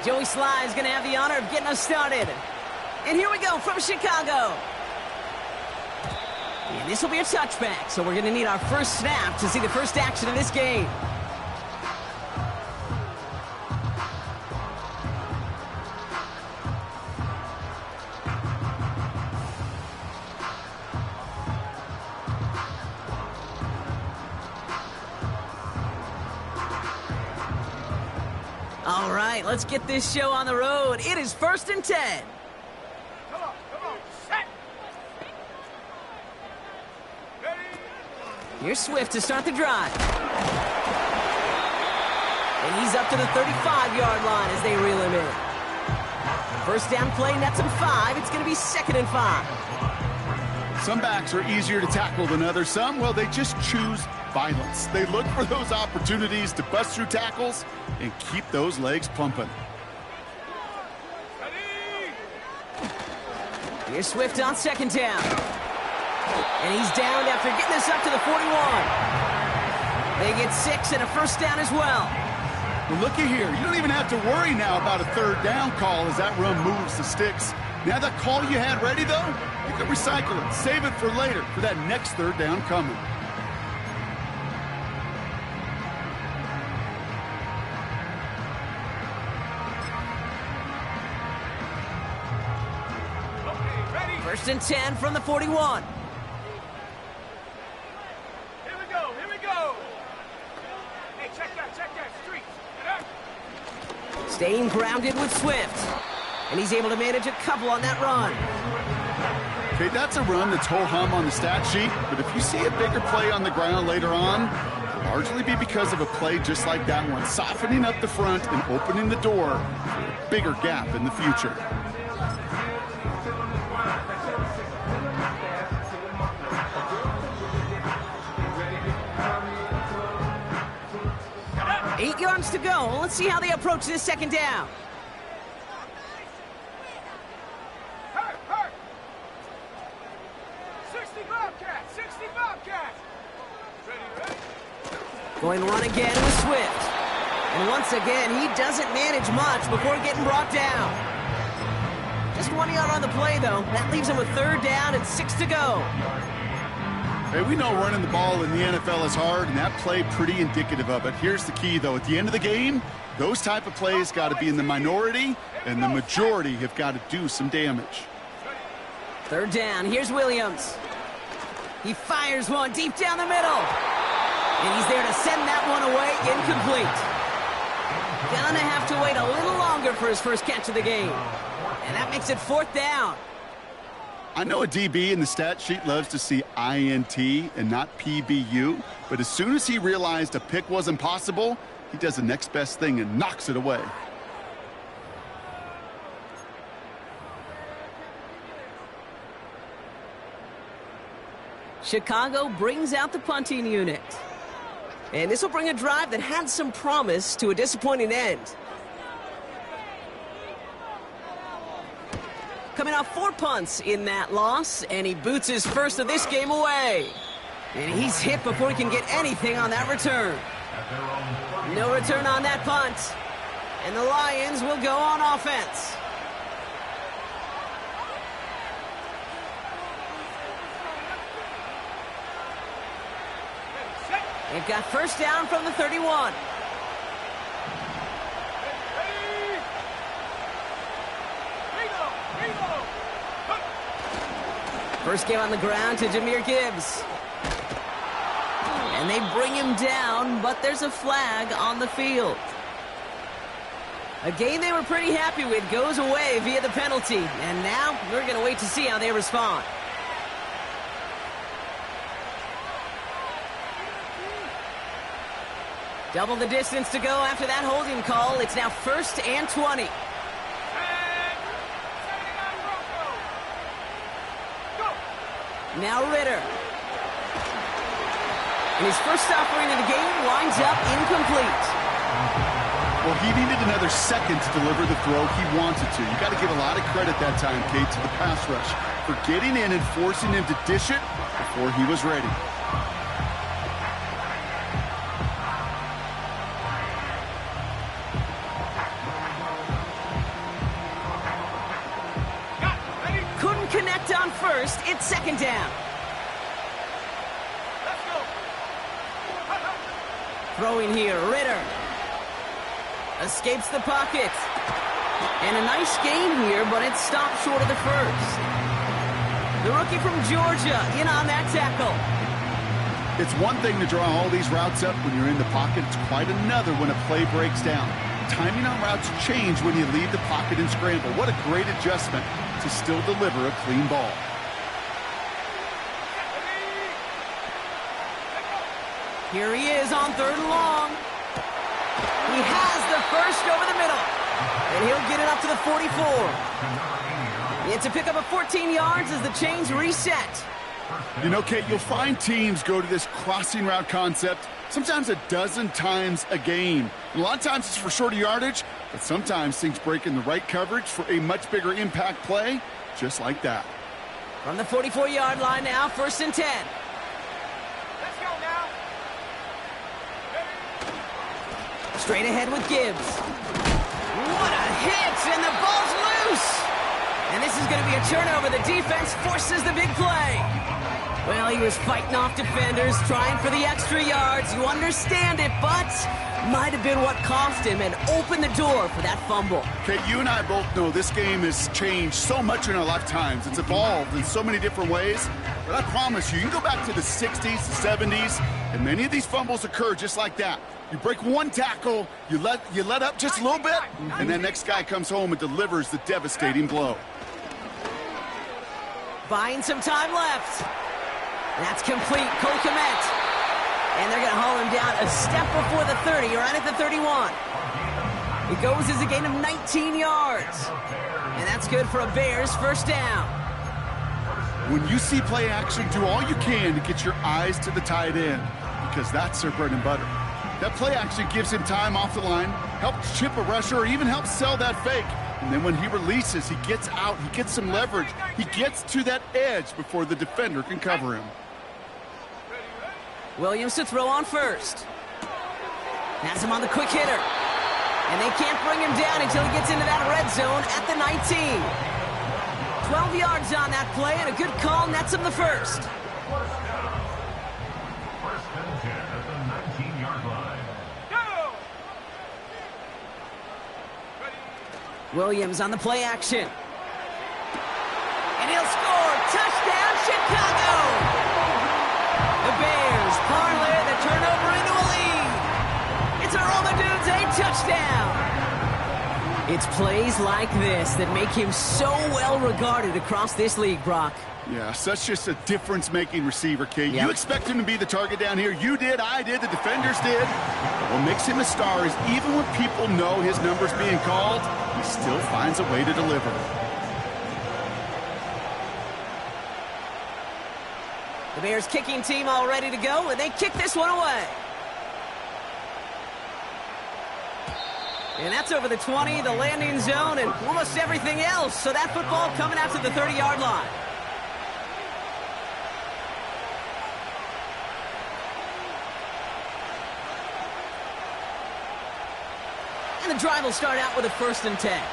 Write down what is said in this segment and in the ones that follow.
Joey Sly is going to have the honor of getting us started. And here we go from Chicago. And this will be a touchback, so we're going to need our first snap to see the first action of this game. All right, let's get this show on the road. It is 1st and 10. Come on, set. Ready. Here's Swift to start the drive. And he's up to the 35-yard line as they reel him in. First down play, nets him 5. It's going to be 2nd and 5. Some backs are easier to tackle than others. Some, well, they just choose violence. They look for those opportunities to bust through tackles and keep those legs pumping. Here's Swift on 2nd down. And he's down after getting this up to the 41. They get 6 and a first down as well. Well, looky here. You don't even have to worry now about a 3rd down call as that run moves the sticks. Now that call you had ready, though, you can recycle it. Save it for later for that next 3rd down coming. Okay, ready. 1st and 10 from the 41. Here we go. Hey, check that, street. Get up. Staying grounded with Swift. And he's able to manage a couple on that run. Okay, that's a run that's ho-hum on the stat sheet, but if you see a bigger play on the ground later on, it'll largely be because of a play just like that one, softening up the front and opening the door for a bigger gap in the future. Eight yards to go. Let's see how they approach this 2nd down. Hurt. 60 Bobcats. Ready. Going to run again with Swift. And once again, he doesn't manage much before getting brought down. Just 1 yard on the play, though. That leaves him with 3rd down and 6 to go. Hey, we know running the ball in the NFL is hard, and that play pretty indicative of it. Here's the key, though. At the end of the game, those type of plays got to be in the minority, and the majority have got to do some damage. 3rd down. Here's Williams. He fires one deep down the middle. And he's there to send that one away. Incomplete. Gonna have to wait a little longer for his first catch of the game. And that makes it 4th down. I know a DB in the stat sheet loves to see INT and not PBU, but as soon as he realized a pick wasn't possible, he does the next best thing and knocks it away. Chicago brings out the punting unit. And this will bring a drive that had some promise to a disappointing end. Coming off 4 punts in that loss, and he boots his first of this game away. And he's hit before he can get anything on that return. No return on that punt. And the Lions will go on offense. They've got first down from the 31. First game on the ground to Jahmyr Gibbs. And they bring him down, but there's a flag on the field. A game they were pretty happy with goes away via the penalty. And now we're going to wait to see how they respond. Double the distance to go after that holding call. It's now 1st and 20. Now Ritter. And his first offering of the game winds up incomplete. Well, he needed another second to deliver the throw he wanted to. You got to give a lot of credit that time, Kate, to the pass rush for getting in and forcing him to dish it before he was ready. first. It's second down. Let's go. Throwing here, Ritter. Escapes the pocket. And a nice gain here, but it stopped short of the first. The rookie from Georgia in on that tackle. It's one thing to draw all these routes up when you're in the pocket. It's quite another when a play breaks down. Timing on routes change when you leave the pocket and scramble. What a great adjustment to still deliver a clean ball. Here he is on 3rd and long. He has the first over the middle. And he'll get it up to the 44. It's a pickup of 14 yards as the chains reset. You know, Kate, you'll find teams go to this crossing route concept sometimes a dozen times a game. And a lot of times it's for shorter yardage, but sometimes things break in the right coverage for a much bigger impact play, just like that. From the 44-yard line now, 1st and 10. Let's go now. Straight ahead with Gibbs. What a hit, and the ball's loose. And this is going to be a turnover. The defense forces the big play. Well, he was fighting off defenders, trying for the extra yards. You understand it, but might have been what cost him and opened the door for that fumble. Okay, you and I both know this game has changed so much in our lifetimes. It's evolved in so many different ways. But I promise you, you can go back to the 60s, the 70s, and many of these fumbles occur just like that. You break one tackle, you let up just a little bit, and then next guy comes home and delivers the devastating blow. Buying some time left. That's complete. Cole Kmet. And they're going to haul him down a step before the 30, right at the 31. It goes as a gain of 19 yards. And that's good for a Bears 1st down. When you see play action, do all you can to get your eyes to the tight end, because that's their bread and butter. That play action gives him time off the line, helps chip a rusher, or even helps sell that fake. And then when he releases, he gets out, he gets some leverage. He gets to that edge before the defender can cover him. Williams to throw on 1st. Has him on the quick hitter. And they can't bring him down until he gets into that red zone at the 19. 12 yards on that play, and a good call nets him the first. Williams on the play action. And he'll score. Touchdown, Chicago! The Bears parlay the turnover into a lead. It's a Roll the Dudes, a touchdown. It's plays like this that make him so well regarded across this league, Brock. Yeah, such just a difference-making receiver, Kate. Yep. You expect him to be the target down here. You did, I did, the defenders did. But what makes him a star is even when people know his number's being called, he still finds a way to deliver. The Bears kicking team all ready to go, and they kick this one away. And that's over the 20, the landing zone, and almost everything else. So that football coming out to the 30-yard line. And the drive will start out with a 1st and 10.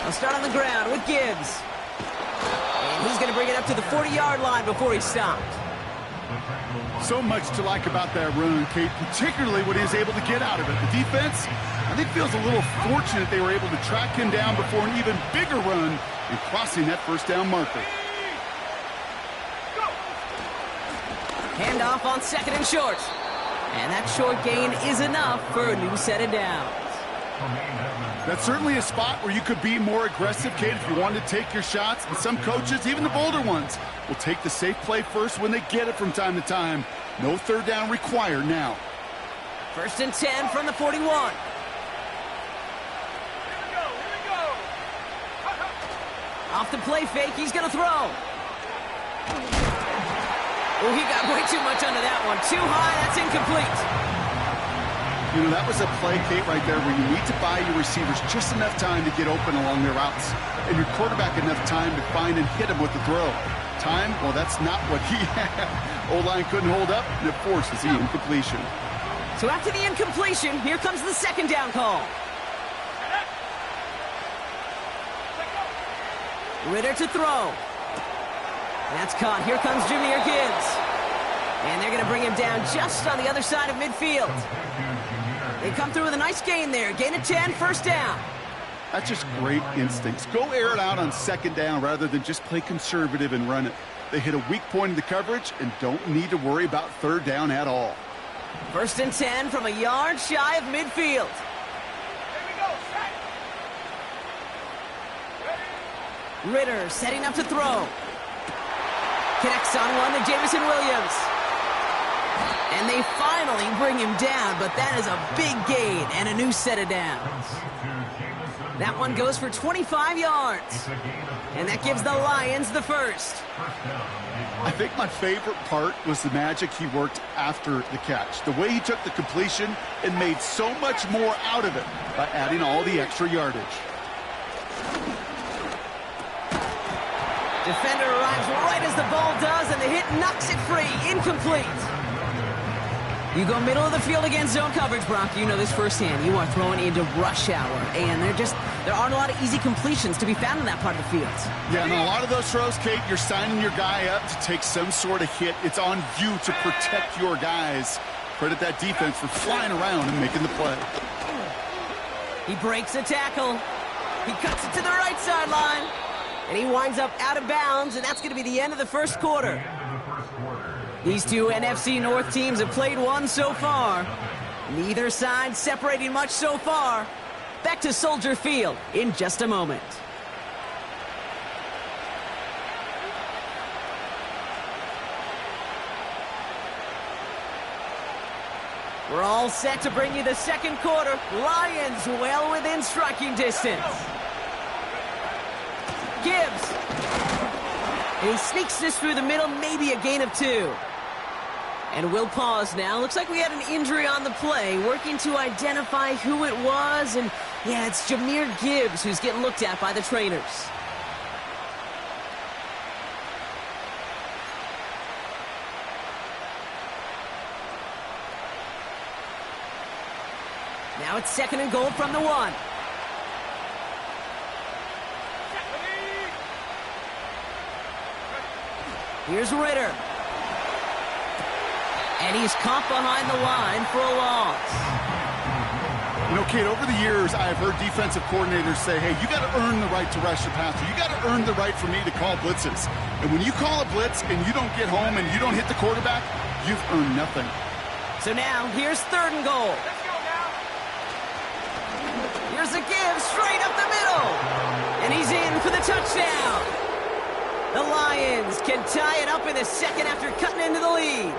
I'll start on the ground with Gibbs. And he's going to bring it up to the 40-yard line before he's stopped. So much to like about that run, Kate, particularly what he was able to get out of it. The defense, I think, feels a little fortunate they were able to track him down before an even bigger run and crossing that 1st down marker. Handoff on 2nd and short. And that short gain is enough for a new set of downs. That's certainly a spot where you could be more aggressive, Kate, if you wanted to take your shots. And some coaches, even the bolder ones, will take the safe play first when they get it from time to time. No 3rd down required now. 1st and 10 from the 41. Here we go. Off the play fake, he's going to throw. Oh, he got way too much under that one. Too high, that's incomplete. You know, that was a play, Kate, right there where you need to buy your receivers just enough time to get open along their routes, and your quarterback enough time to find and hit him with the throw. Time, well, that's not what he had. O-line couldn't hold up, and it forces the incompletion. So after the incompletion, here comes the 2nd down call. Ritter to throw. That's caught. Here comes Jameer Gibbs. And they're going to bring him down just on the other side of midfield. They come through with a nice gain there. Gain of 10, first down. That's just great instincts. Go air it out on second down rather than just play conservative and run it. They hit a weak point in the coverage and don't need to worry about third down at all. First and 10 from a yard shy of midfield. Here we go. Set. Ritter setting up to throw. Connects on one to Jamison Williams. And they finally bring him down, but that is a big gain and a new set of downs. That one goes for 25 yards. And that gives the Lions the first. I think my favorite part was the magic he worked after the catch. The way he took the completion and made so much more out of it by adding all the extra yardage. Defender arrives right as the ball does, and the hit knocks it free. Incomplete. You go middle of the field against zone coverage, Brock. You know this firsthand. You are throwing into rush hour, and there aren't a lot of easy completions to be found in that part of the field. Yeah, and a lot of those throws, Kate, you're signing your guy up to take some sort of hit. It's on you to protect your guys. Credit that defense for flying around and making the play. He breaks a tackle. He cuts it to the right sideline. And he winds up out of bounds, and that's going to be the end of the first quarter. These two NFC North teams have played one so far. Neither side separating much so far. Back to Soldier Field in just a moment. We're all set to bring you the second quarter. Lions well within striking distance. Gibbs. He sneaks this through the middle, maybe a gain of 2. And we'll pause now. Looks like we had an injury on the play. Working to identify who it was. And yeah, it's Jameer Gibbs who's getting looked at by the trainers. Now it's second and goal from the 1. Here's Ritter. And he's caught behind the line for a loss. You know, Kate, over the years, I've heard defensive coordinators say, hey, you got to earn the right to rush the passer. You got to earn the right for me to call blitzes. And when you call a blitz and you don't get home and you don't hit the quarterback, you've earned nothing. So now, here's third and goal. Let's go now. Here's a give straight up the middle. And he's in for the touchdown. The Lions can tie it up in the second after cutting into the lead.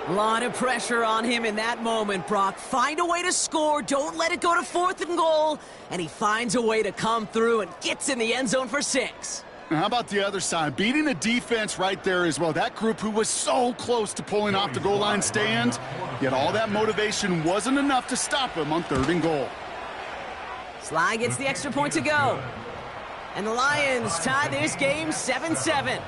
A lot of pressure on him in that moment, Brock. Find a way to score. Don't let it go to fourth and goal. And he finds a way to come through and gets in the end zone for 6. And how about the other side? Beating the defense right there as well. That group who was so close to pulling off the goal line stand, yet all that motivation wasn't enough to stop him on third and goal. Sly gets the extra point to go. And the Lions tie this game 7-7.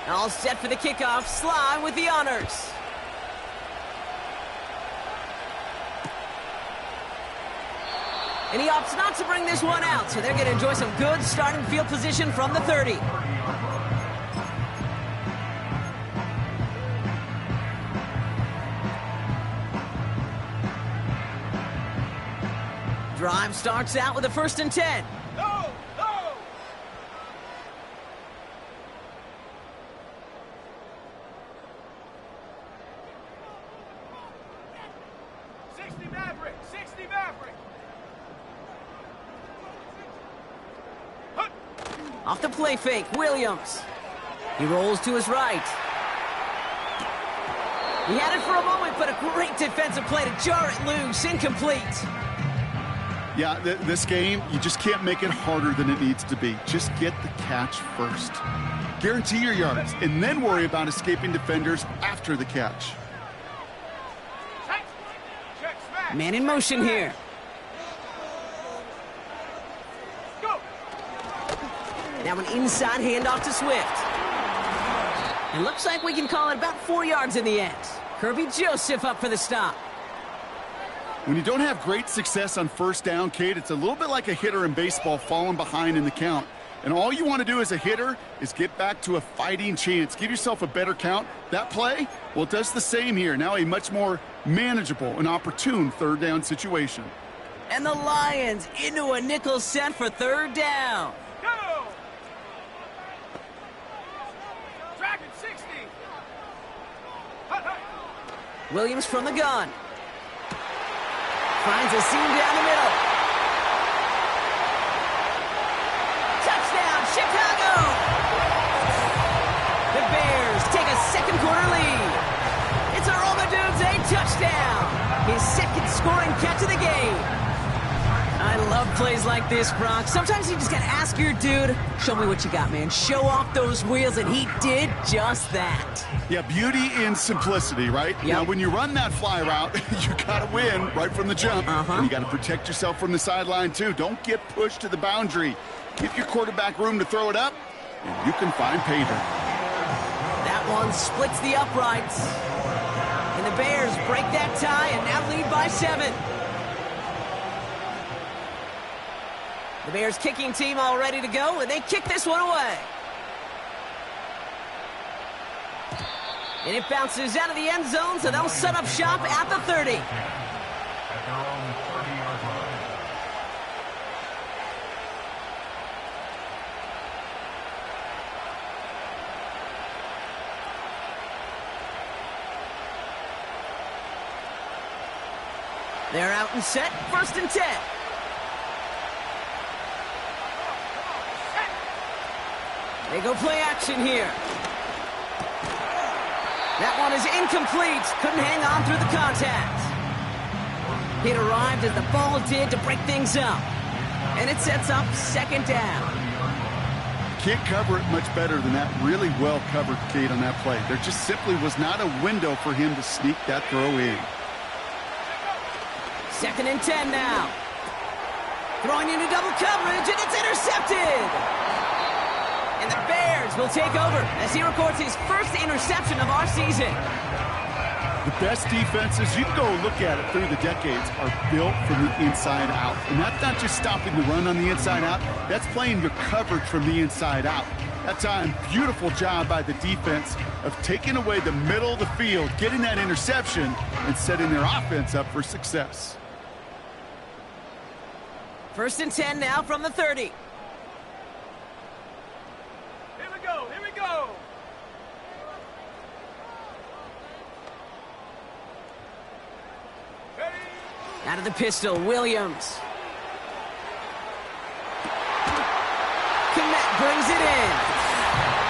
All set for the kickoff. Sly with the honors. And he opts not to bring this one out, so they're going to enjoy some good starting field position from the 30. Drive starts out with a 1st and 10. No, no. 60 Maverick, 60 Maverick. Off the play fake, Williams. He rolls to his right. He had it for a moment, but a great defensive play to jar it loose. Incomplete. Yeah, this game, you just can't make it harder than it needs to be. Just get the catch first. Guarantee your yards, and then worry about escaping defenders after the catch. Check smash. Man in motion here. Go. Now an inside handoff to Swift. It looks like we can call it about 4 yards in the end. Kirby Joseph up for the stop. When you don't have great success on first down, Kate, it's a little bit like a hitter in baseball falling behind in the count. And all you want to do as a hitter is get back to a fighting chance. Give yourself a better count. That play, well, it does the same here. Now a much more manageable and opportune third down situation. And the Lions into a nickel set for third down. Go. Dragon 60. Hut, hut. Williams from the gun. Finds a seam down the middle. Touchdown, Chicago! The Bears take a second quarter lead. It's a Romadubes, a touchdown. His second scoring catch of the game. I love plays like this, Brock. Sometimes you just gotta ask your dude, show me what you got, man. Show off those wheels, and he did just that. Yeah, beauty in simplicity, right? Yep. Now, when you run that fly route, you got to win right from the jump. And you got to protect yourself from the sideline, too. Don't get pushed to the boundary. Give your quarterback room to throw it up, and you can find pay dirt. That one splits the uprights. And the Bears break that tie and now lead by 7. The Bears kicking team all ready to go, and they kick this one away. And it bounces out of the end zone, so they'll set up shop at the 30. At their own 30-yard line. They're out and set, 1st and 10. They go play action here. That one is incomplete. Couldn't hang on through the contact. It arrived as the ball did to break things up. And it sets up 2nd down. Can't cover it much better than that. Really well covered, Kate, on that play. There just simply was not a window for him to sneak that throw in. 2nd and 10 now. Throwing into double coverage, and it's intercepted. And the Bears will take over as he records his first interception of our season. The best defenses, you can go look at it through the decades, are built from the inside out. And that's not just stopping the run on the inside out. That's playing your coverage from the inside out. That time, beautiful job by the defense of taking away the middle of the field, getting that interception, and setting their offense up for success. 1st and 10 now from the 30. Here we go. Here we go. Ready. Out of the pistol, Williams. Komet brings it in.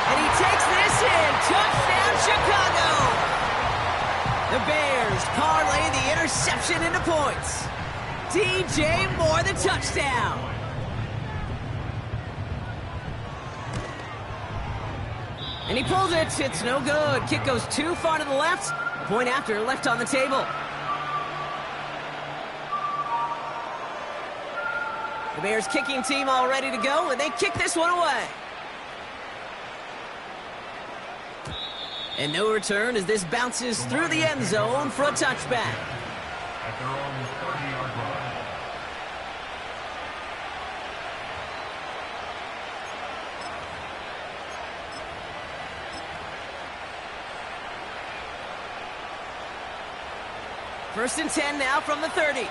And he takes this in. Touchdown, Chicago! The Bears parlay the interception into points. DJ Moore, the touchdown. And he pulls it. It's no good. Kick goes too far to the left. Point after left on the table. The Bears kicking team all ready to go, and they kick this one away. And no return as this bounces through the end zone for a touchback. At their own 30-yard line. First and 10 now from the 30.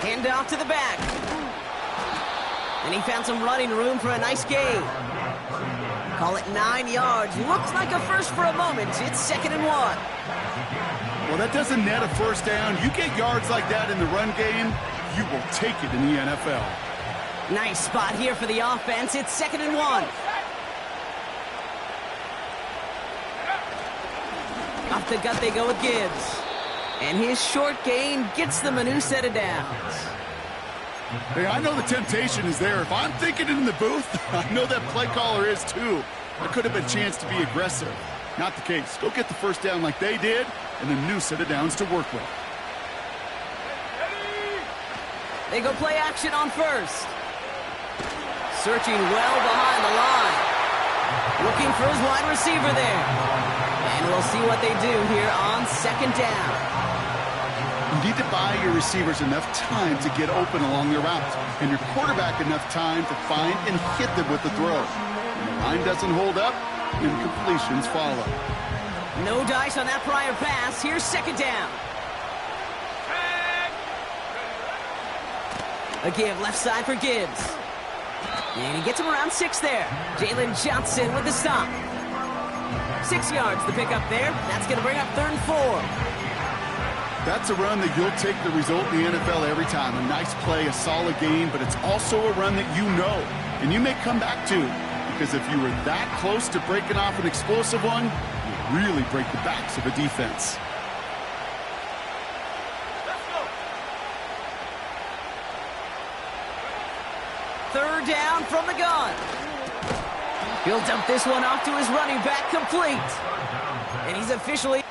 Hand off to the back. And he found some running room for a nice gain. Call it 9 yards. Looks like a first for a moment. It's 2nd and 1. Well, that doesn't net a first down. You get yards like that in the run game, you will take it in the NFL. Nice spot here for the offense. It's 2nd and 1. Off the gut they go with Gibbs. And his short gain gets them a new set of downs. Hey, I know the temptation is there. If I'm thinking it in the booth, I know that play caller is too. There could have been a chance to be aggressive. Not the case. Go get the first down like they did, and a new set of downs to work with. They go play action on first. Searching well behind the line. Looking for his wide receiver there. And we'll see what they do here on second down. You need to buy your receivers enough time to get open along their routes, and your quarterback enough time to find and hit them with the throw. When the line doesn't hold up, incompletions follow. No dice on that prior pass. Here's second down. A give left side for Gibbs. And he gets him around 6 there. Jalen Johnson with the stop. 6 yards the pickup there. That's going to bring up 3rd and 4. That's a run that you'll take the result in the NFL every time. A nice play, a solid game, but it's also a run that you know and you may come back to, because if you were that close to breaking off an explosive one, you really break the backs of a defense. Third down from the gun. He'll dump this one off to his running back, complete. And he's officially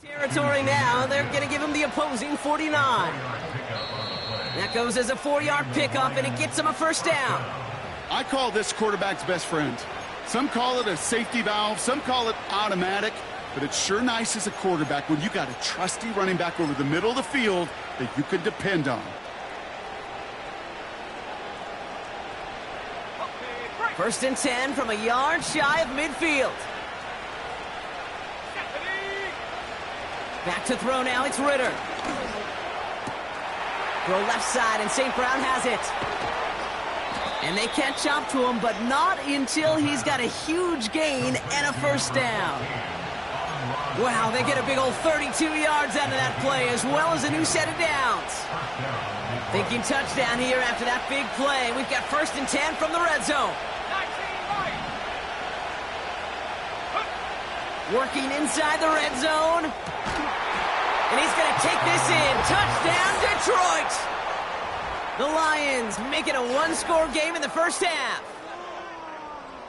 territory now. They're going to give him the opposing 49. That goes as a 4-yard pickup, and it gets him a first down. I call this quarterback's best friend. Some call it a safety valve, some call it automatic, but it's sure nice as a quarterback when you got a trusty running back over the middle of the field that you can depend on. First and 10 from a yard shy of midfield. Back to throw now, it's Ritter. Throw left side, and St. Brown has it. And they catch up to him, but not until he's got a huge gain and a first down. Wow, they get a big old 32 yards out of that play, as well as a new set of downs. Thinking touchdown here after that big play. We've got first and 10 from the red zone. Working inside the red zone. And he's going to take this in. Touchdown, Detroit! The Lions make it a one-score game in the first half.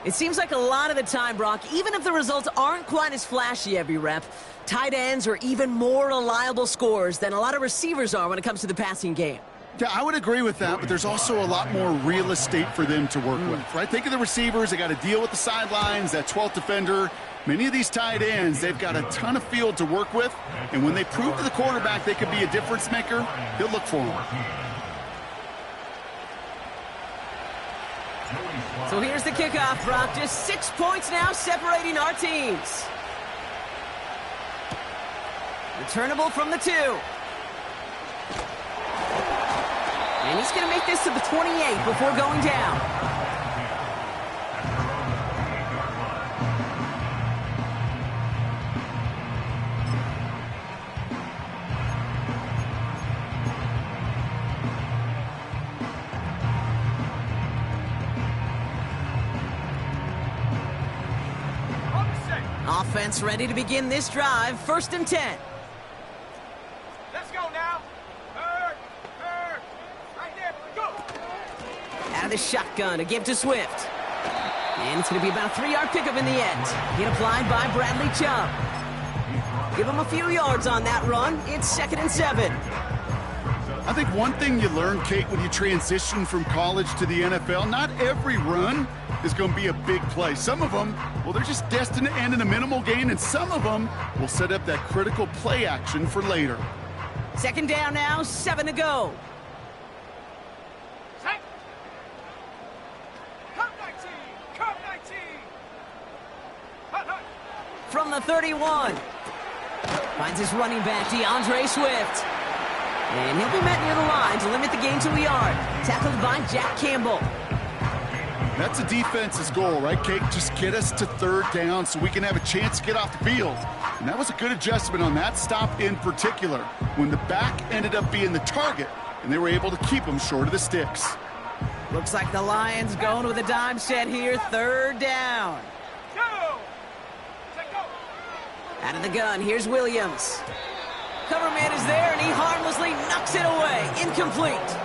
It seems like a lot of the time, Brock, even if the results aren't quite as flashy every rep, tight ends are even more reliable scorers than a lot of receivers are when it comes to the passing game. Yeah, I would agree with that, but there's also a lot more real estate for them to work with, right? Think of the receivers. They got to deal with the sidelines, that 12th defender. Many of these tight ends, they've got a ton of field to work with, and when they prove to the quarterback they can be a difference maker, he'll look for them. So here's the kickoff, Brock. Just 6 points now separating our teams. Returnable from the 2. And he's going to make this to the 28 before going down. Offense ready to begin this drive. First and 10. Let's go now. Right there. Go. Out of the shotgun, a give to Swift. And it's going to be about a 3-yard pickup in the end. Hit applied by Bradley Chubb. Give him a few yards on that run. It's 2nd and 7. I think one thing you learn, Kate, when you transition from college to the NFL, not every run is going to be a big play. Some of them, well, they're just destined to end in a minimal gain, and some of them will set up that critical play action for later. Second down now, 7 to go. Set. Come 19. Come 19. Hut, hut. From the 31. Finds his running back, DeAndre Swift. And he'll be met near the line to limit the gain to a yard. Tackled by Jack Campbell. That's a defense's goal, right, Kate? Just get us to 3rd down so we can have a chance to get off the field. And that was a good adjustment on that stop in particular, when the back ended up being the target, and they were able to keep him short of the sticks. Looks like the Lions going with a dime set here. 3rd down. Go. Set, go. Out of the gun, here's Williams. Cover man is there, and he harmlessly knocks it away. Incomplete.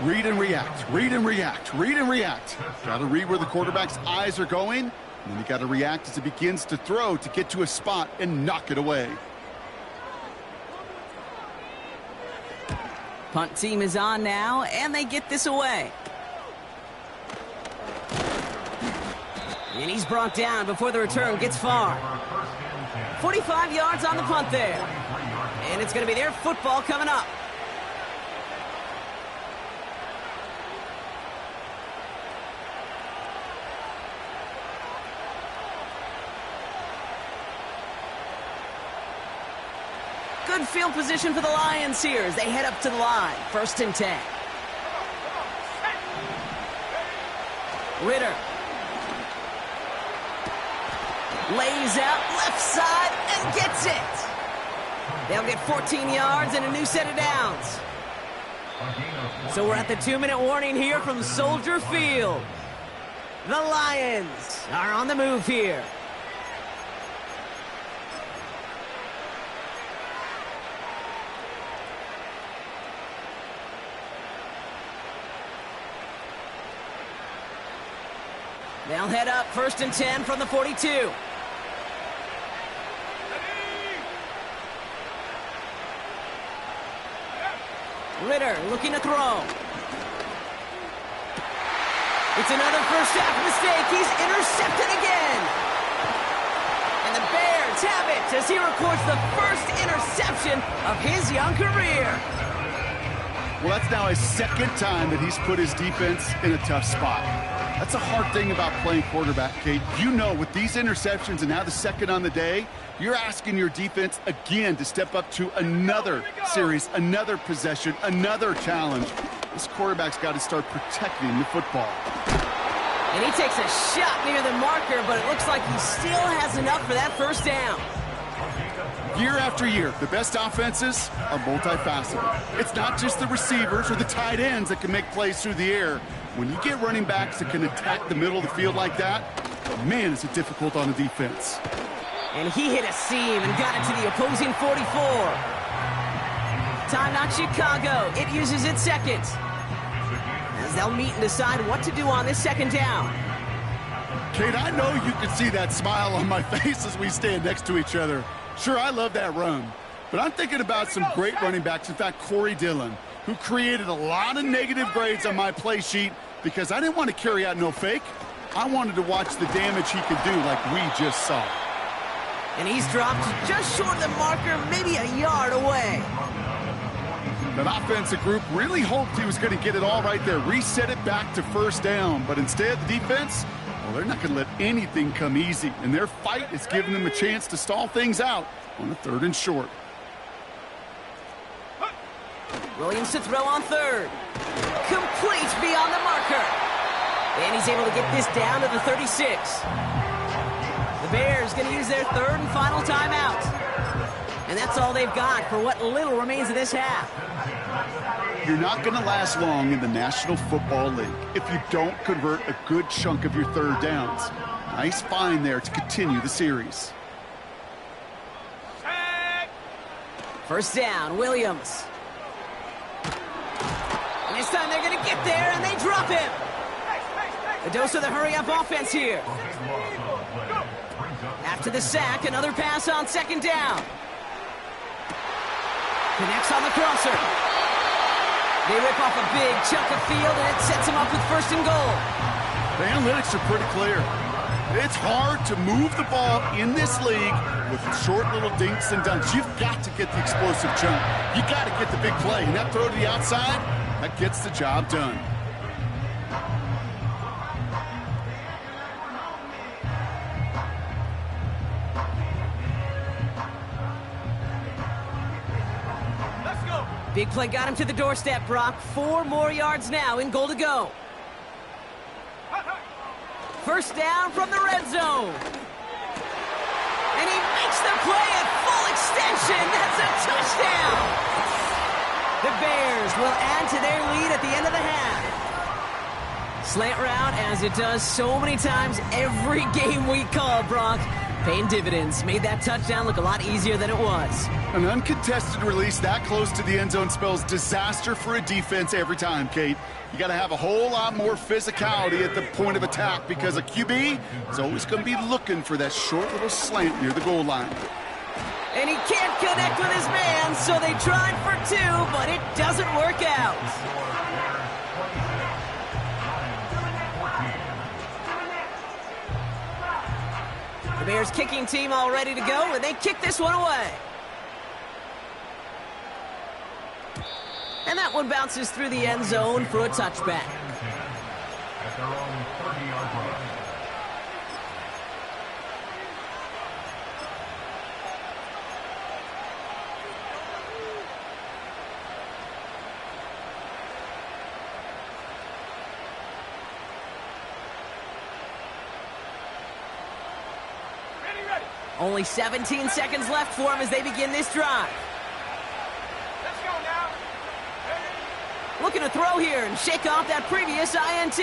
Read and react, read and react, read and react. Got to read where the quarterback's eyes are going, and then you got to react as it begins to throw to get to a spot and knock it away. Punt team is on now, and they get this away. And he's brought down before the return gets far. 45 yards on the punt there. And it's going to be their football coming up. Good field position for the Lions here as they head up to the line. 1st and 10. Ritter lays out left side and gets it. They'll get 14 yards and a new set of downs. So we're at the 2-minute warning here from Soldier Field. The Lions are on the move here. They'll head up 1st and 10 from the 42. Ritter looking to throw. It's another first half mistake. He's intercepted again. And the Bears have it as he records the first interception of his young career. Well, that's now his 2nd time that he's put his defense in a tough spot. That's a hard thing about playing quarterback, Kate. You know, with these interceptions and now the 2nd on the day, you're asking your defense again to step up to another series, another possession, another challenge. This quarterback's got to start protecting the football. And he takes a shot near the marker, but it looks like he still has enough for that 1st down. Year after year, the best offenses are multifaceted. It's not just the receivers or the tight ends that can make plays through the air. When you get running backs that can attack the middle of the field like that, man, is it difficult on the defense. And he hit a seam and got it to the opposing 44. Timeout Chicago. It uses its 2nd. As they'll meet and decide what to do on this 2nd down. Kate, I know you can see that smile on my face as we stand next to each other. Sure, I love that run. But I'm thinking about some great running backs. In fact, Corey Dillon, who created a lot of negative grades on my play sheet because I didn't want to carry out no fake. I wanted to watch the damage he could do like we just saw. And he's dropped just short of the marker, maybe a yard away. That offensive group really hoped he was going to get it all right there, reset it back to 1st down. But instead, the defense, well, they're not going to let anything come easy. And their fight is giving them a chance to stall things out on a 3rd and short. Williams to throw on 3rd. Complete beyond the marker. And he's able to get this down to the 36. The Bears going to use their 3rd and final timeout. And that's all they've got for what little remains of this half. You're not going to last long in the National Football League if you don't convert a good chunk of your 3rd downs. Nice find there to continue the series. 1st down, Williams. And this time they're going to get there, and they drop him. A dose of the hurry-up offense here. After the sack, another pass on 2nd down. Connects on the crosser. They rip off a big chunk of field, and it sets him up with 1st and goal. The analytics are pretty clear. It's hard to move the ball in this league with short little dinks and dunks. You've got to get the explosive chunk. You got to get the big play. And that throw to the outside, that gets the job done. Big play got him to the doorstep, Brock. 4 more yards now in goal to go. 1st down from the red zone. And he makes the play at full extension. That's a touchdown. The Bears will add to their lead at the end of the half. Slant route, as it does so many times every game we call, Brock. Paying dividends. Made that touchdown look a lot easier than it was. An uncontested release that close to the end zone spells disaster for a defense every time, Kate. You got to have a whole lot more physicality at the point of attack because a QB is always going to be looking for that short little slant near the goal line. And he can't connect with his man, so they tried for two, but it doesn't work out. The Bears kicking team all ready to go, and they kick this one away. And that one bounces through the end zone for a touchback. At their own 30-yard line. Only 17 seconds left for him as they begin this drive. Let's go now. Looking to throw here and shake off that previous INT.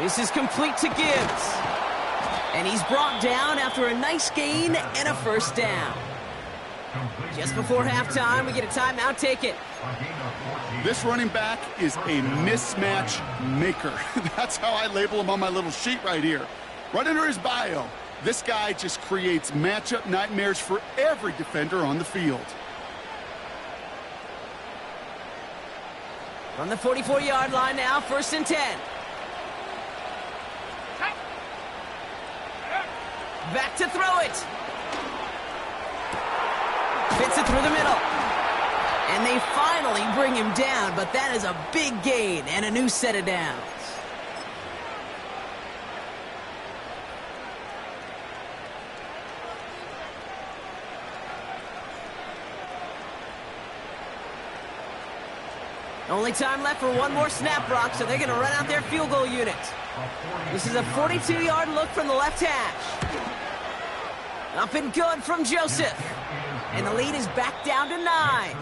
This is complete to Gibbs. And he's brought down after a nice gain and a first down. Just before halftime, we get a timeout. Take it. This running back is a mismatch maker. That's how I label him on my little sheet right here. Right under his bio. This guy just creates matchup nightmares for every defender on the field. From the 44-yard line now, 1st and 10. Back to throw it. Fits it through the middle. And they finally bring him down, but that is a big gain and a new set of downs. Only time left for one more snap, Brock, so they're going to run out their field goal unit. This is a 42-yard look from the left hash. Up and good from Joseph. And the lead is back down to 9.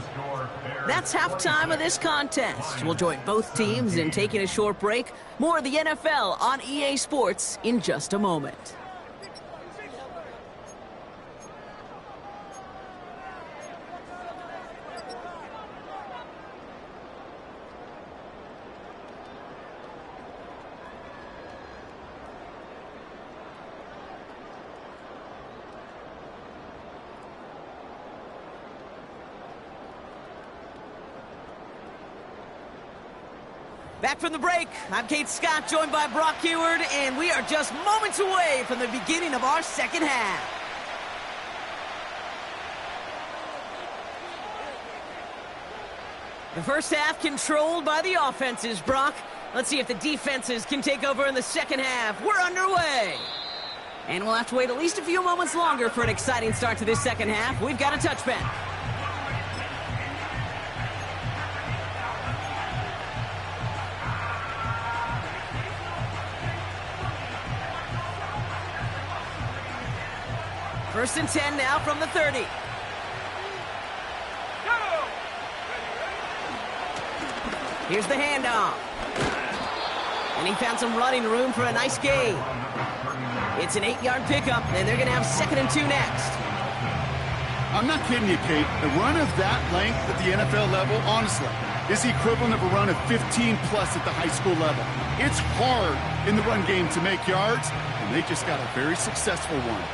That's halftime of this contest. We'll join both teams in taking a short break. More of the NFL on EA Sports in just a moment. Back from the break, I'm Kate Scott, joined by Brock Heward, and we are just moments away from the beginning of our second half. The first half controlled by the offenses, Brock. Let's see if the defenses can take over in the second half. We're underway. And we'll have to wait at least a few moments longer for an exciting start to this second half. We've got a touchback. First and 10 now from the 30. Here's the handoff. And he found some running room for a nice gain. It's an 8-yard pickup, and they're going to have 2nd and 2 next. I'm not kidding you, Kate. A run of that length at the NFL level, honestly, is the equivalent of a run of 15-plus at the high school level. It's hard in the run game to make yards, and they just got a very successful one.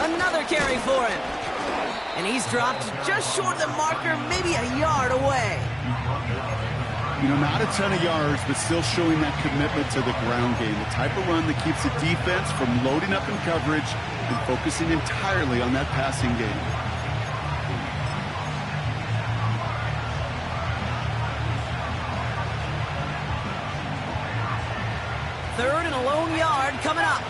Another carry for him. And he's dropped just short of the marker, maybe a yard away. You know, not a ton of yards, but still showing that commitment to the ground game. The type of run that keeps the defense from loading up in coverage and focusing entirely on that passing game. Third and a lone yard coming up.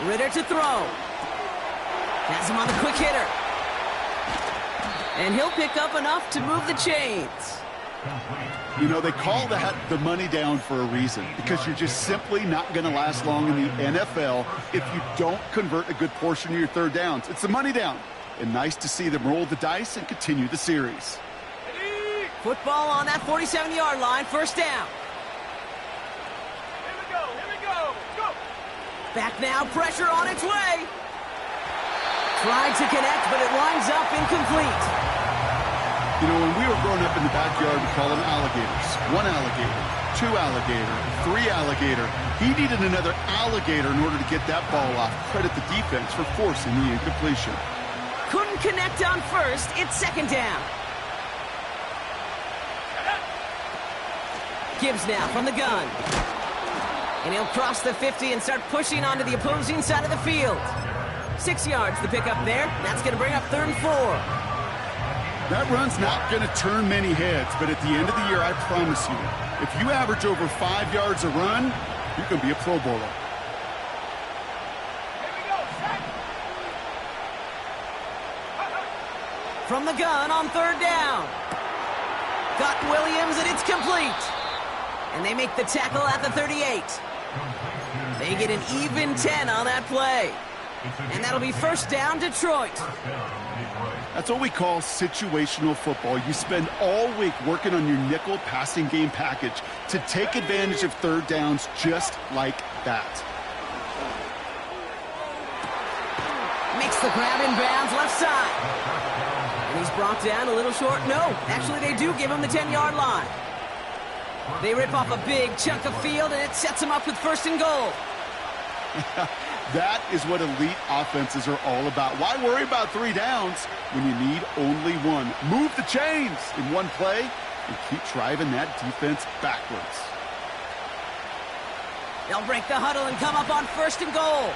Ritter to throw. Has him on the quick hitter. And he'll pick up enough to move the chains. You know, they call that the money down for a reason, because you're just simply not going to last long in the NFL if you don't convert a good portion of your third downs. It's the money down. And nice to see them roll the dice and continue the series. Football on that 47-yard line, first down. Here we go, here we go. Go. Back now, pressure on its way. Tried to connect, but it winds up incomplete. You know, when we were growing up in the backyard, we call them alligators. 1 alligator, 2 alligator, 3 alligator. He needed another alligator in order to get that ball off. Credit the defense for forcing the incompletion. Couldn't connect on first. It's second down. Gibbs now from the gun. And he'll cross the 50 and start pushing onto the opposing side of the field. 6 yards the pickup there. That's going to bring up 3rd and 4. That run's not going to turn many heads, but at the end of the year, I promise you, if you average over 5 yards a run, you're going to be a Pro Bowler. Here we go, set. From the gun on 3rd down. Got Williams, and it's complete. And they make the tackle at the 38. They get an even 10 on that play. And that'll be first down, Detroit. That's what we call situational football. You spend all week working on your nickel passing game package to take advantage of 3rd downs just like that. Makes the grab in bounds left side. And he's brought down a little short. No, actually they do give him the 10-yard line. They rip off a big chunk of field, and it sets them up with 1st and goal. That is what elite offenses are all about. Why worry about 3 downs when you need only 1? Move the chains in one play and keep driving that defense backwards. They'll break the huddle and come up on 1st and goal.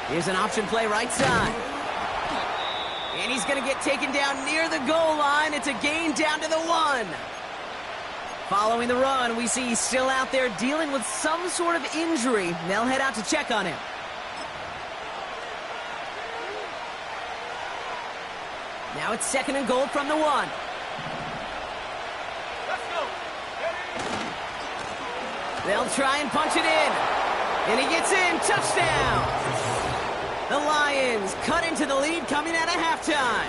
Here's an option play right side. And he's going to get taken down near the goal line. It's a gain down to the 1. Following the run, we see he's still out there dealing with some sort of injury. They'll head out to check on him. Now it's 2nd and goal from the 1. Let's go. They'll try and punch it in. And he gets in. Touchdown. The Lions cut into the lead coming out of halftime.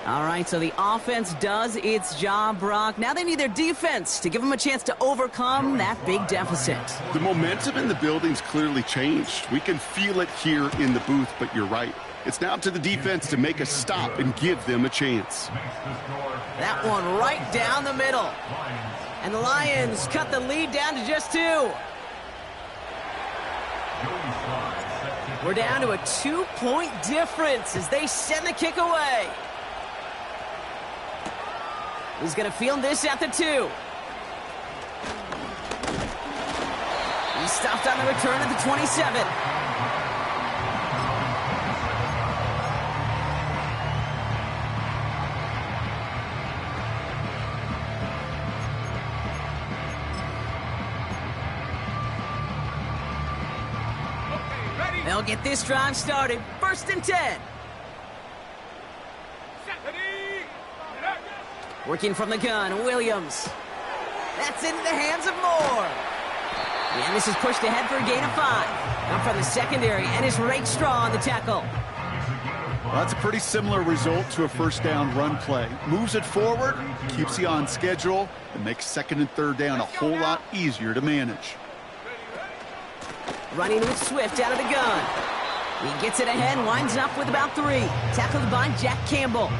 All right, so the offense does its job, Brock. Now they need their defense to give them a chance to overcome that big deficit. The momentum in the building's clearly changed. We can feel it here in the booth, but you're right. It's now up to the defense to make a stop and give them a chance. That one right down the middle. And the Lions cut the lead down to just 2. We're down to a 2-point difference as they send the kick away. He's going to field this at the 2. He's stopped on the return at the 27. They'll get this drive started. 1st and 10. Working from the gun, Williams. That's into the hands of Moore. And this is pushed ahead for a gain of 5. Now from the secondary, and it's Rakestraw on the tackle. Well, that's a pretty similar result to a 1st down run play. Moves it forward, keeps you on schedule, and makes 2nd and 3rd down a whole lot easier to manage. Running with Swift out of the gun. He gets it ahead and winds up with about 3. Tackled by Jack Campbell.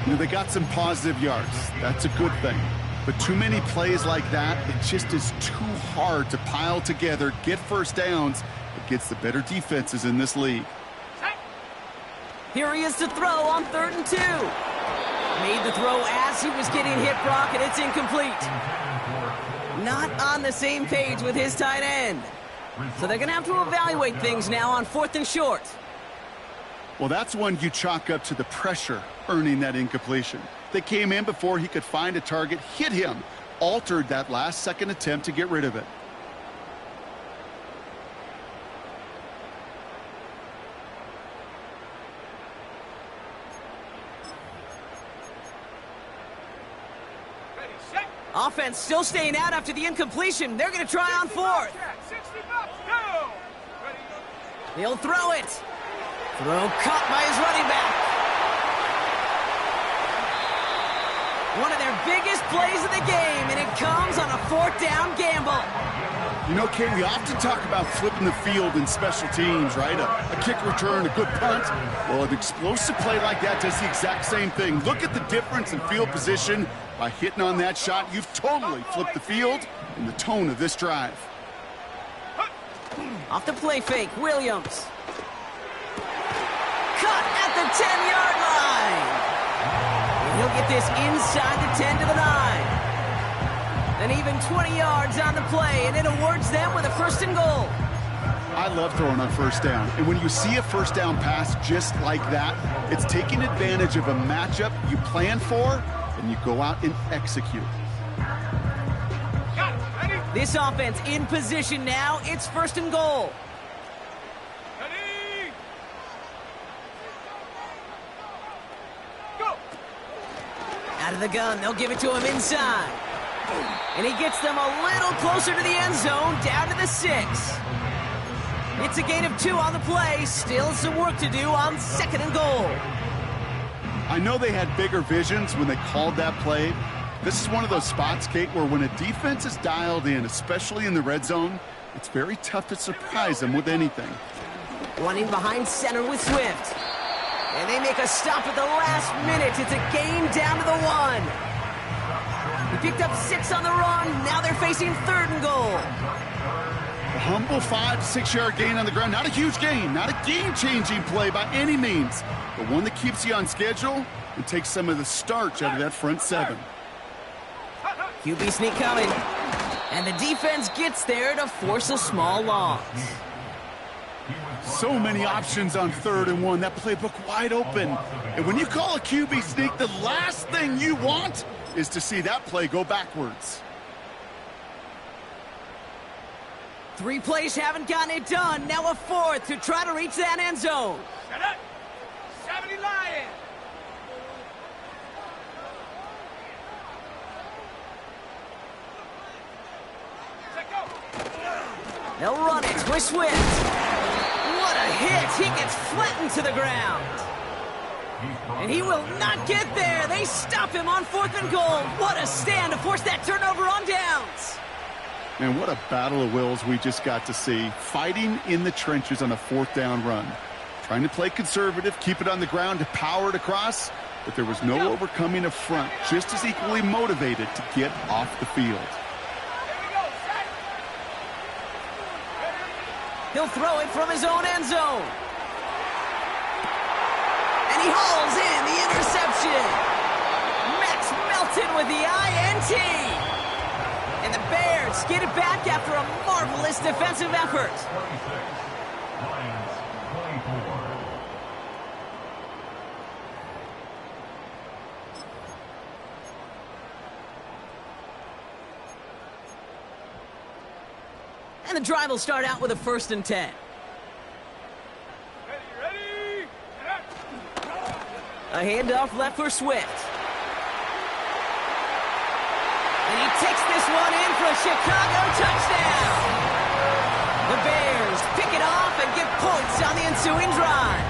You know, they got some positive yards. That's a good thing. But too many plays like that, it just is too hard to pile together, get 1st downs against the better defenses in this league. Here he is to throw on 3rd and 2. Made the throw as he was getting hit, Brock, and it's incomplete. Not on the same page with his tight end. So they're going to have to evaluate things now on 4th and short. Well, that's one you chalk up to the pressure earning that incompletion. They came in before he could find a target, hit him, altered that last-second attempt to get rid of it. Ready, set. Offense still staying out after the incompletion. They're going to try on 4th. 60 bucks, go. Ready. He'll throw it. Throw caught by his running back. One of their biggest plays of the game, and it comes on a 4th down gamble. You know, Kate, we often talk about flipping the field in special teams, right? A kick return, a good punt. Well, an explosive play like that does the exact same thing. Look at the difference in field position. By hitting on that shot, you've totally flipped the field and the tone of this drive. Off the play fake, Williams. Cut at the 10-yard line. He'll get this inside the 10 to the 9. And even 20 yards on the play, and it awards them with a 1st and goal. I love throwing on 1st down. And when you see a 1st down pass just like that, it's taking advantage of a matchup you plan for, and you go out and execute. This offense in position now. It's 1st and goal. Ready? Go. Out of the gun, they'll give it to him inside. And he gets them a little closer to the end zone, down to the 6. It's a gain of 2 on the play. Still some work to do on 2nd and goal. I know they had bigger visions when they called that play. This is one of those spots, Kate, where when a defense is dialed in, especially in the red zone, it's very tough to surprise them with anything. Running behind center with Swift. And they make a stop at the last minute. It's a gain down to the 1. He picked up 6 on the run. Now they're facing 3rd and goal. A humble 5 to 6 yard gain on the ground. Not a huge gain, not a game-changing play by any means, but one that keeps you on schedule and takes some of the starch out of that front 7. QB sneak coming. And the defense gets there to force a small loss. So many options on 3rd and 1. That playbook wide open. And when you call a QB sneak, the last thing you want is to see that play go backwards. 3 plays haven't gotten it done. Now a 4th to try to reach that end zone. Shut up. 70 Lions. Set go. They'll run it with Swift. What a hit. He gets flattened to the ground. And he will not get there. They stop him on 4th and goal. What a stand to force that turnover on downs. Man, what a battle of wills we just got to see. Fighting in the trenches on a 4th down run. Trying to play conservative, keep it on the ground to power it across, but there was no overcoming a front just as equally motivated to get off the field. He'll throw it from his own end zone. And he hauls in the interception. Max Melton with the INT. And the Bears get it back after a marvelous defensive effort. 26, Lions 24. And the drive will start out with a 1st and 10. Ready? A handoff left for Swift. And he takes this one in for a Chicago touchdown. The Bears pick it off and get points on the ensuing drive.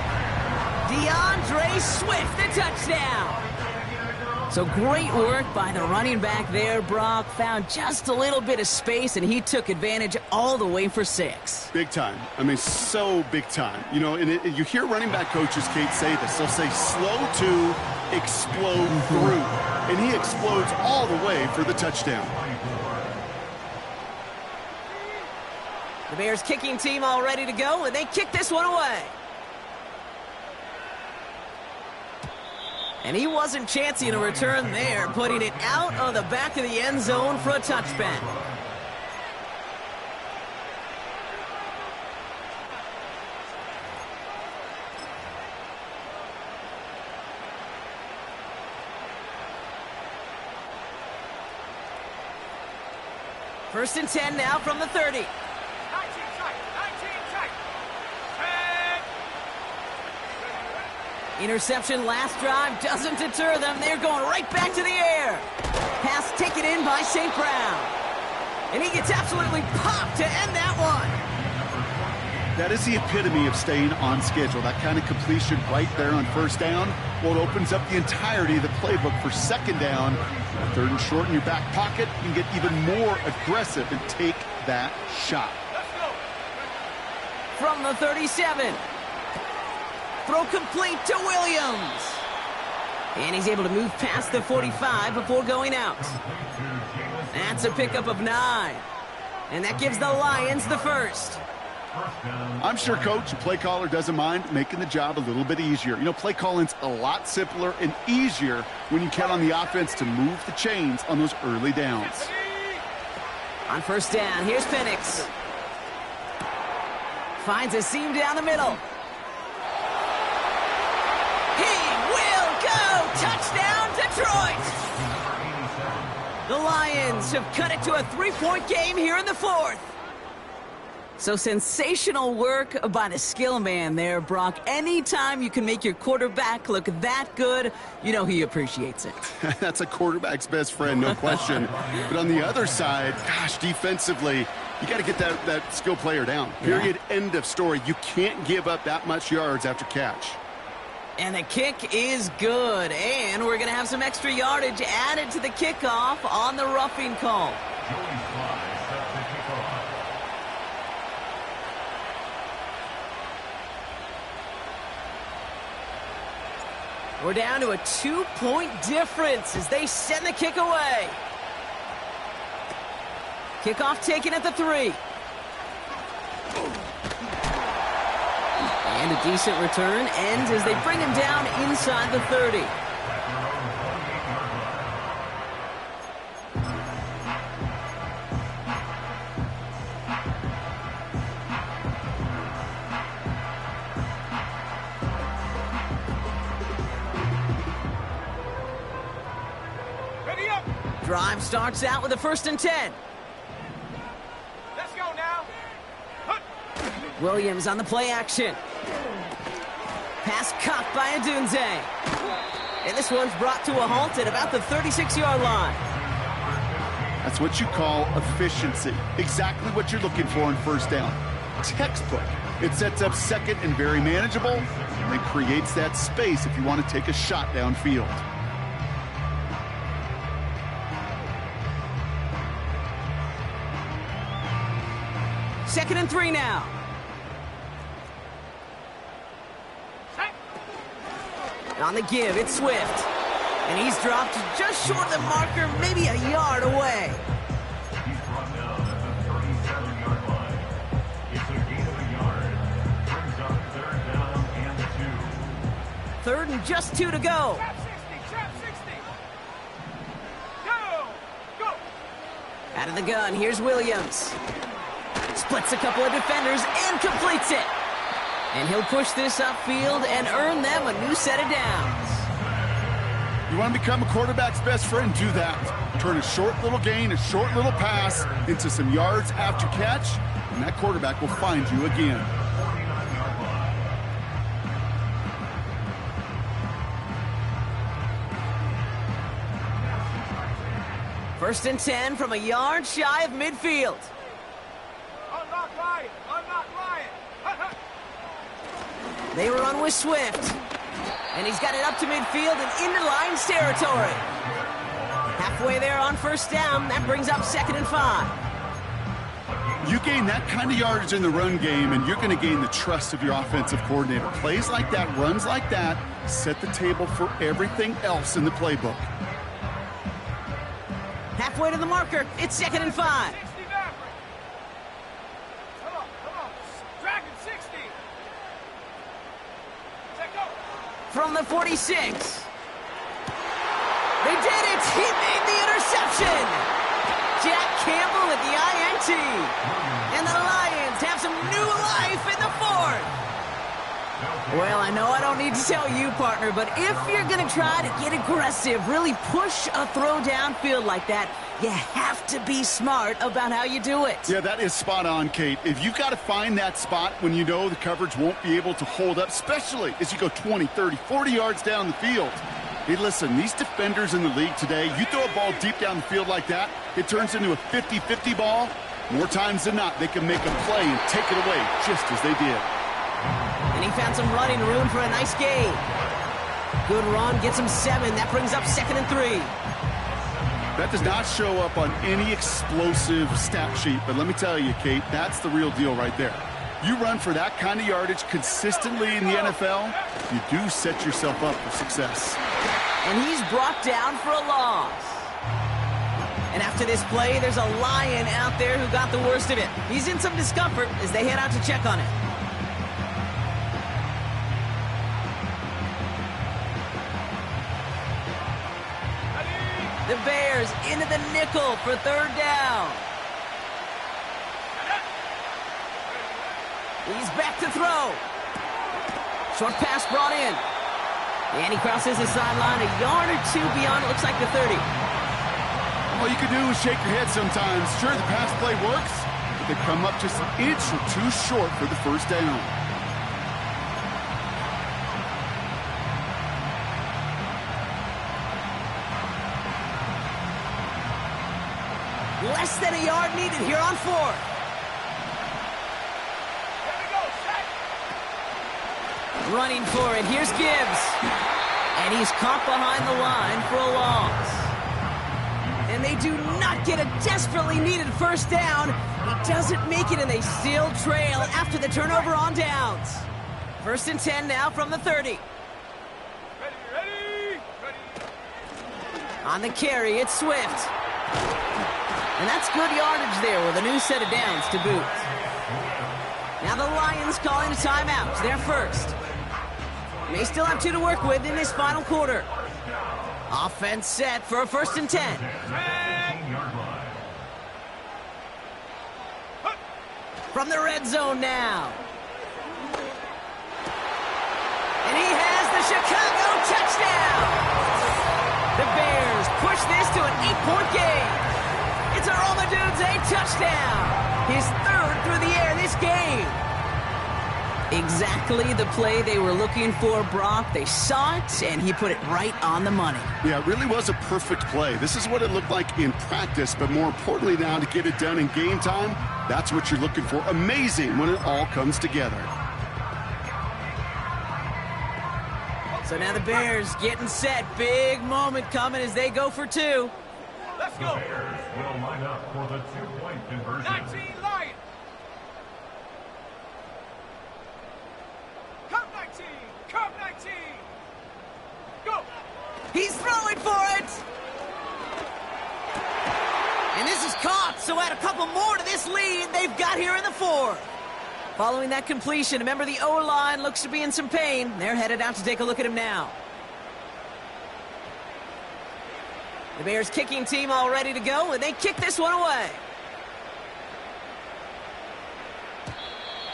DeAndre Swift, the touchdown. So great work by the running back there, Brock. Found just a little bit of space, and he took advantage all the way for 6. Big time. I mean, so big time. You know, and you hear running back coaches, Kate, say this. They'll say slow to explode through. And he explodes all the way for the touchdown. The Bears kicking team all ready to go, and they kick this one away. And he wasn't chancing a return there, putting it out on the back of the end zone for a touchback. First and 10 now from the 30. 19 tight. 19 tight. 10. Interception last drive doesn't deter them. They're going right back to the air. Pass taken in by St. Brown. And he gets absolutely popped to end that one. That is the epitome of staying on schedule. That kind of completion right there on first down, well, it opens up the entirety of the playbook for second down. Third and short in your back pocket, you can get even more aggressive and take that shot. From the 37. Throw complete to Williams. And he's able to move past the 45 before going out. That's a pickup of 9. And that gives the Lions the first. I'm sure coach and play caller doesn't mind making the job a little bit easier. You know, play calling's a lot simpler and easier when you count on the offense to move the chains on those early downs. On first down, here's Penix. Finds a seam down the middle. He will go! Touchdown, Detroit! The Lions have cut it to a 3-point game here in the fourth. So sensational work by the skill man there, Brock. Anytime you can make your quarterback look that good, you know he appreciates it. That's a quarterback's best friend, no question. But on the other side, gosh, defensively, you got to get that skill player down. Period, end of story. You can't give up that much yards after catch. And the kick is good. And we're going to have some extra yardage added to the kickoff on the roughing call. We're down to a 2-point difference as they send the kick away. Kickoff taken at the 3. And a decent return ends as they bring him down inside the 30. Drive starts out with a 1st and 10. Let's go now. Williams on the play action. Pass caught by Adunze. And this one's brought to a halt at about the 36-yard line. That's what you call efficiency. Exactly what you're looking for in first down. Textbook. It sets up second and very manageable, and it creates that space if you want to take a shot downfield. Second and 3 now. On the give, it's Swift. And he's dropped just short of the marker, maybe a yard away. He's brought down at the 37-yard line. It's a gain of a yard. Brings up 3rd down and 2. 3rd and just 2 to go. Trap 60, trap 60. Go, go. Out of the gun, here's Williams. Splits a couple of defenders and completes it. And he'll push this upfield and earn them a new set of downs. You want to become a quarterback's best friend? Do that. Turn a short little gain, a short little pass into some yards after catch, and that quarterback will find you again. 49-yard line. First and 10 from a yard shy of midfield. Unlock Ryan, unlock Ryan. They run with Swift. And he's got it up to midfield and into Lions territory. Halfway there on first down. That brings up 2nd and 5. You gain that kind of yardage in the run game, and you're going to gain the trust of your offensive coordinator. Plays like that, runs like that, set the table for everything else in the playbook. Halfway to the marker. It's 2nd and 5. 60 Maverick. Come on. Dragon 60. Let go. From the 46. They did it! He made the interception! Jack Campbell with the INT. And the Lions have some new life in the 4th. Well, I know I don't need to tell you, partner, but if you're going to try to get aggressive, really push a throw downfield like that, you have to be smart about how you do it. Yeah, that is spot on, Kate. If you've got to find that spot when you know the coverage won't be able to hold up, especially as you go 20, 30, 40 yards down the field. Hey, listen, these defenders in the league today, you throw a ball deep down the field like that, it turns into a 50-50 ball. More times than not, they can make a play and take it away just as they did. And he found some running room for a nice gain. Good run, gets him 7. That brings up 2nd and 3. That does not show up on any explosive stat sheet, but let me tell you, Kate, that's the real deal right there. You run for that kind of yardage consistently in the NFL, you do set yourself up for success. And he's brought down for a loss. And after this play, there's a Lion out there who got the worst of it. He's in some discomfort as they head out to check on him. The Bears into the nickel for 3rd down. He's back to throw. Short pass brought in. And he crosses the sideline a yard or 2 beyond, it looks like the 30. All you can do is shake your head sometimes. Sure, the pass play works, but they come up just an inch or 2 short for the 1st down. Less than a yard needed here on 4th. Running for it, here's Gibbs. And he's caught behind the line for a loss. And they do not get a desperately needed 1st down. He doesn't make it, and they still trail after the turnover on downs. 1st and 10 now from the 30. Ready. On the carry, it's Swift. And that's good yardage there with a new set of downs to boot. Now the Lions calling a timeout. They're first. May still have 2 to work with in this final quarter. Offense set for a 1st and 10. From the red zone now. And he has the Chicago touchdown. The Bears push this to an 8-point game. It's a Romadudes a touchdown. His 3rd through the air this game. Exactly the play they were looking for, Brock. They saw it, and he put it right on the money. Yeah, it really was a perfect play. This is what it looked like in practice, but more importantly now to get it done in game time, that's what you're looking for. Amazing when it all comes together. So now the Bears getting set. Big moment coming as they go for 2. Let's go. The Bears will line up for the 2-point conversion. 19 Lions. Come 19. Come 19. Go. He's throwing for it. And this is caught, so add a couple more to this lead they've got here in the 4th. Following that completion, remember the O-line looks to be in some pain. They're headed out to take a look at him now. The Bears kicking team all ready to go, and they kick this one away.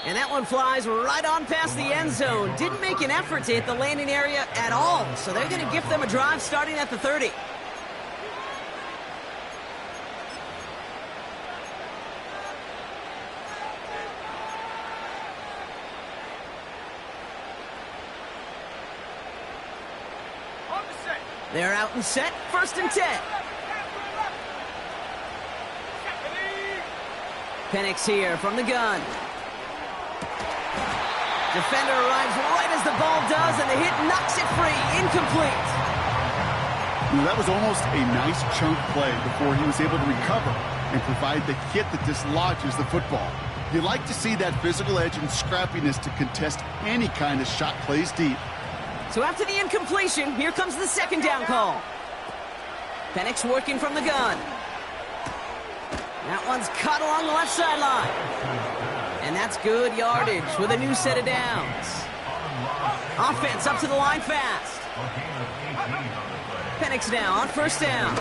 And that one flies right on past the end zone. Didn't make an effort to hit the landing area at all, so they're going to give them a drive starting at the 30. On the set. They're out and set, 1st and 10. Penix here from the gun. Defender arrives right as the ball does, and the hit knocks it free. Incomplete. That was almost a nice chunk play before he was able to recover and provide the hit that dislodges the football. You like to see that physical edge and scrappiness to contest any kind of shot plays deep. So after the incompletion, here comes the 2nd down call. Penix working from the gun. That one's caught along the left sideline. And that's good yardage with a new set of downs. Offense up to the line fast. Penix now on 1st down.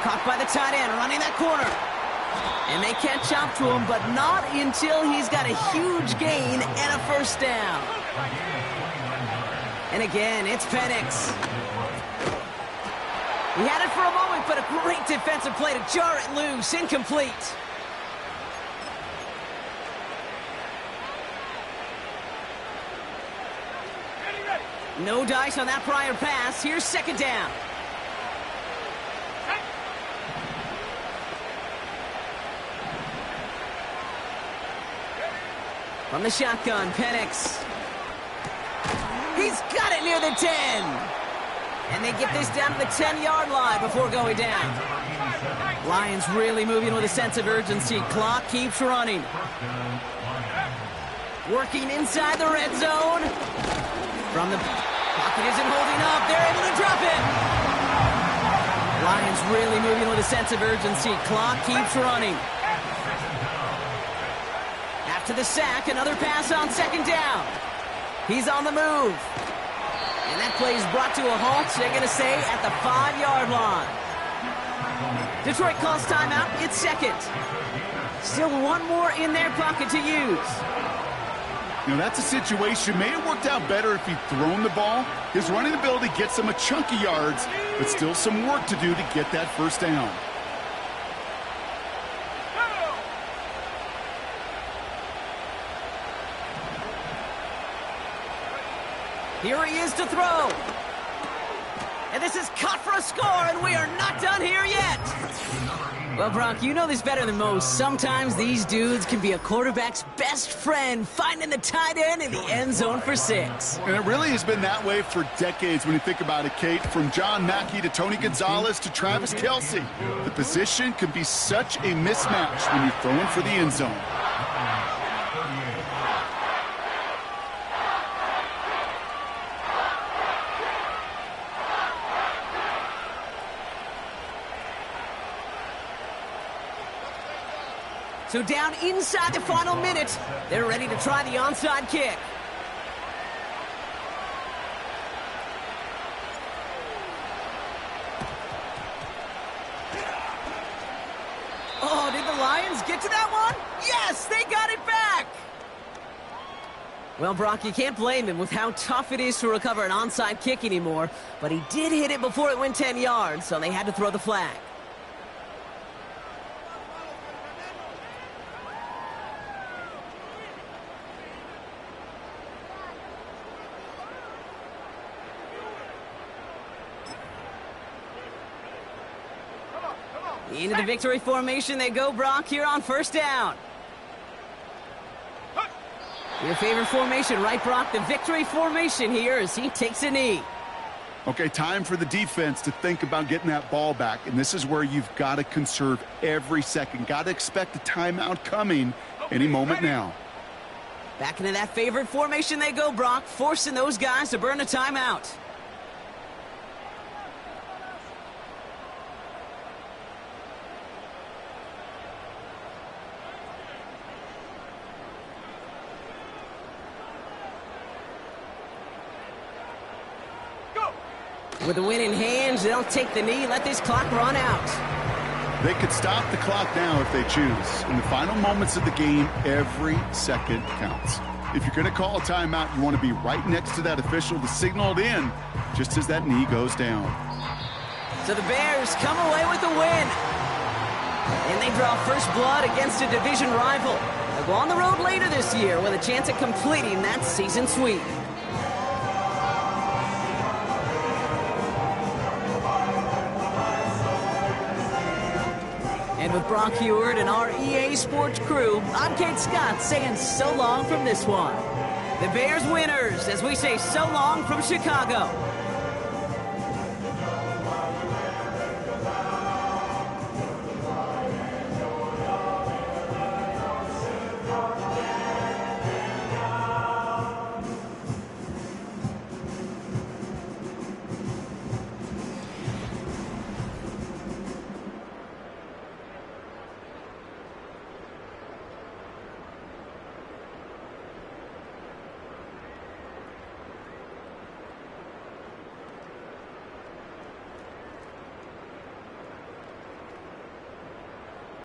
Caught by the tight end, running that corner. And they catch up to him, but not until he's got a huge gain and a 1st down. And again, it's Penix. He had it for a moment, but a great defensive play to jar it loose. Incomplete. No dice on that prior pass. Here's 2nd down. From the shotgun, Penix. He's got it near the 10. And they get this down to the 10-yard line before going down. Lions really moving with a sense of urgency. Clock keeps running. Working inside the red zone. From the pocket isn't holding up. They're able to drop it. Lions really moving with a sense of urgency. Clock keeps running. After the sack, another pass on second down. He's on the move. And that play is brought to a halt, they're going to say, at the 5-yard line. Detroit calls timeout. It's second. Still one more in their pocket to use. You know, that's a situation. May have worked out better if he'd thrown the ball. His running ability gets him a chunk of yards, but still some work to do to get that first down. Here he is to throw. And this is caught for a score, and we are not done here yet. Well, Brock, you know this better than most. Sometimes these dudes can be a quarterback's best friend, finding the tight end in the end zone for 6. And it really has been that way for decades when you think about it, Kate. From John Mackey to Tony Gonzalez to Travis Kelce. The position can be such a mismatch when you're throwing for the end zone. So down inside the final minute, they're ready to try the onside kick. Oh, did the Lions get to that one? Yes, they got it back! Well, Brock, you can't blame him with how tough it is to recover an onside kick anymore, but he did hit it before it went 10 yards, so they had to throw the flag. Into the victory formation they go, Brock, here on first down. Your favorite formation, right, Brock? The victory formation here as he takes a knee. Okay, time for the defense to think about getting that ball back, and this is where you've got to conserve every second. Got to expect a timeout coming any moment now. Back into that favorite formation they go, Brock, forcing those guys to burn a timeout. With the win in hands, they'll take the knee, let this clock run out. They could stop the clock now if they choose. In the final moments of the game, every second counts. If you're going to call a timeout, you want to be right next to that official to signal it in just as that knee goes down. So the Bears come away with the win. And they draw first blood against a division rival. They'll go on the road later this year with a chance at completing that season sweep. And with Brock Heward and our EA Sports crew, I'm Kate Scott saying so long from this one. The Bears winners as we say so long from Chicago.